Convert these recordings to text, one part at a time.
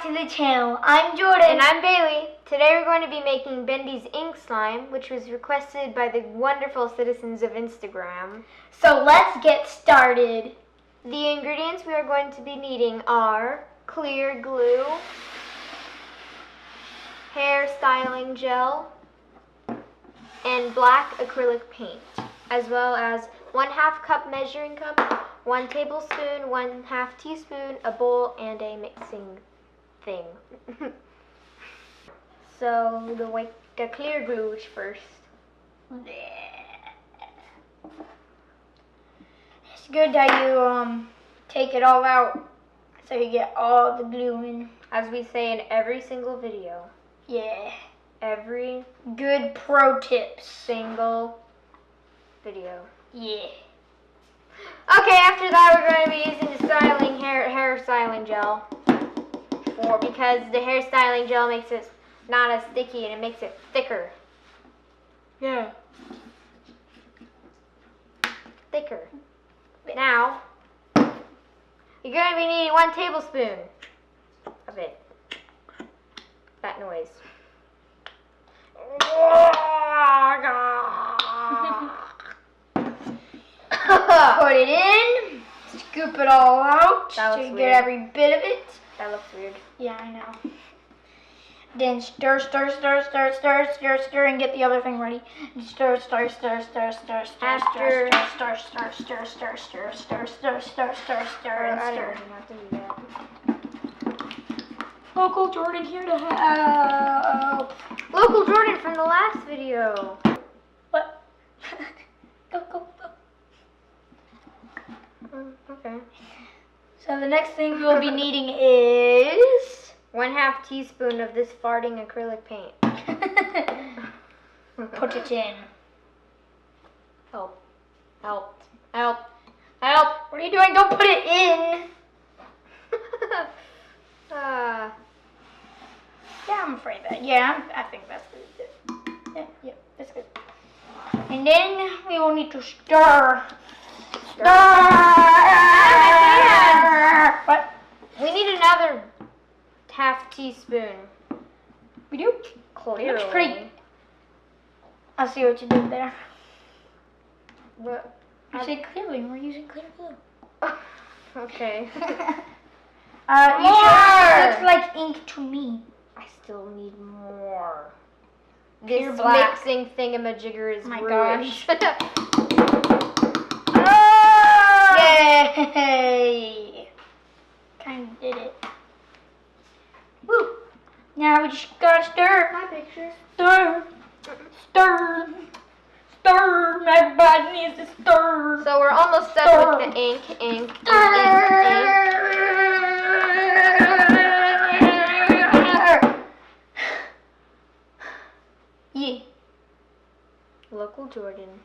to the channel. I'm Jordan. And I'm Bailey. Today we're going to be making Bendy's ink slime, which was requested by the wonderful citizens of Instagram. So let's get started. The ingredients we are going to be needing are clear glue, hair styling gel, and black acrylic paint, as well as 1/2 cup measuring cup, 1 tablespoon, 1/2 teaspoon, a bowl, and a mixing thing. So the clear glue is first. It's good that you take it all out so you get all the glue in. As we say in every single video. Yeah. Every Good pro tips. single video. Yeah. Okay, after that we're going to be using the hair styling gel. Because the hair styling gel makes it not as sticky and it makes it thicker. Yeah. Thicker. Now, you're going to be needing 1 tablespoon of it. That noise. Put it in. Scoop it all out so you get every bit of it. That looks weird. Yeah, I know. Then stir, stir, stir, stir, stir, stir, stir, and get the other thing ready. Stir, stir, stir, stir, stir, stir, stir, stir, stir, stir, stir, stir, stir, stir, stir, stir, stir, and stir. Have to do that. Local Jordan here to help. Local Jordan from the last video. What? Go, go, go. Okay. So the next thing we'll be needing is 1/2 teaspoon of this farting acrylic paint. put it in. Help. Help. Help. Help. What are you doing? Don't put it in. Yeah, I'm afraid that. Yeah, I think that's good. Yeah, that's good. And then we will need to stir. What? We need another 1/2 teaspoon. We do? Clearly. Looks pretty. I see what you did there. What? You say clearly. We're using clear glue. Okay. You sure? It looks like ink to me. I still need more. Pure This black. mixing thingamajigger is My ruined. Oh! Yay! Kind of did it. Woo! Now we just gotta stir. My picture. Stir. Stir. Stir. Everybody needs to stir. So we're almost done with the ink. Ink. Yeah. Local Jordan.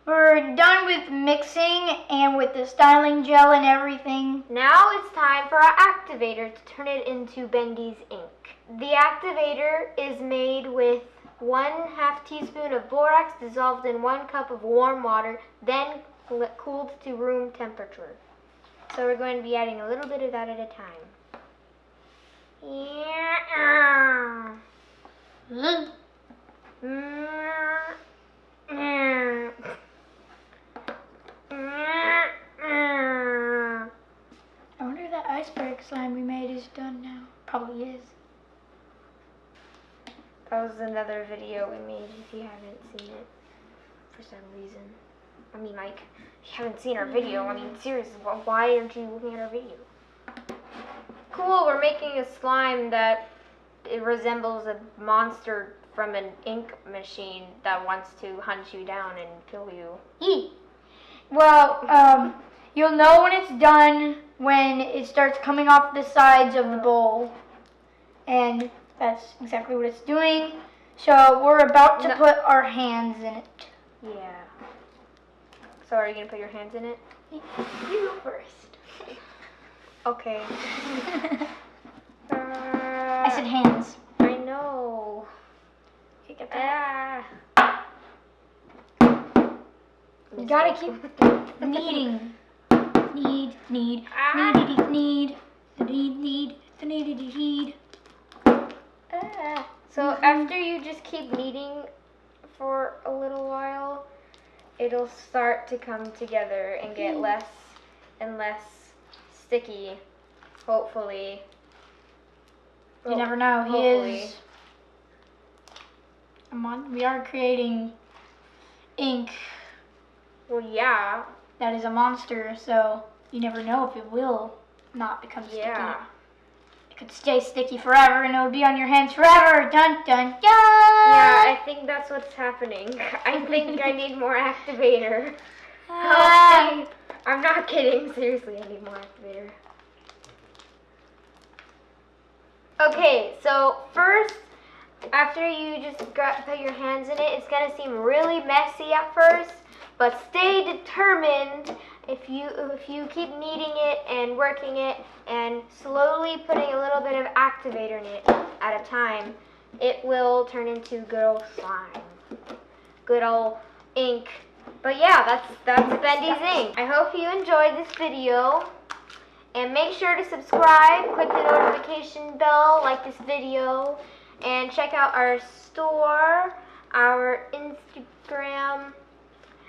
We're done with mixing and with the styling gel and everything. Now it's time for our activator to turn it into Bendy's ink. The activator is made with 1/2 teaspoon of borax dissolved in 1 cup of warm water, then cooled to room temperature. So we're going to be adding a little bit of that at a time. I wonder if that iceberg slime we made is done now. Probably is. That was another video we made if you haven't seen it for some reason. I mean, like, if you haven't seen our video, I mean, seriously, why aren't you looking at our video? Cool, we're making a slime that it resembles a monster from an ink machine that wants to hunt you down and kill you. Eat. Well, you'll know when it's done when it starts coming off the sides of the bowl. And that's exactly what it's doing. So we're about to put our hands in it. Yeah. So are you going to put your hands in it? You go first. Okay. I said hands. I know. You get that? Ah. You gotta keep kneading. So after you just keep kneading for a little while, it'll start to come together and get less and less sticky, hopefully. You never know. Hopefully. We are creating ink Well, yeah. that is a monster, so you never know if it will not become sticky. Yeah. It could stay sticky forever and it will be on your hands forever. Dun dun dun! Yeah, I think that's what's happening. I think I need more activator. Okay. I'm not kidding. Seriously, I need more activator. Okay, so first, after you just put your hands in it, it's going to seem really messy at first, but stay determined. If you keep kneading it and working it and slowly putting a little bit of activator in it at a time, it will turn into good old slime. Good old ink. But yeah, that's Bendy's ink. I hope you enjoyed this video. And make sure to subscribe, click the notification bell, like this video, and check out our store, our Instagram.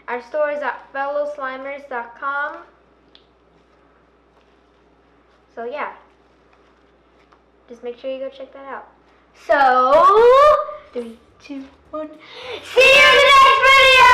Our store is at fellowslimers.com. So yeah, just make sure you go check that out. So, 3, 2, 1. See you in the next video!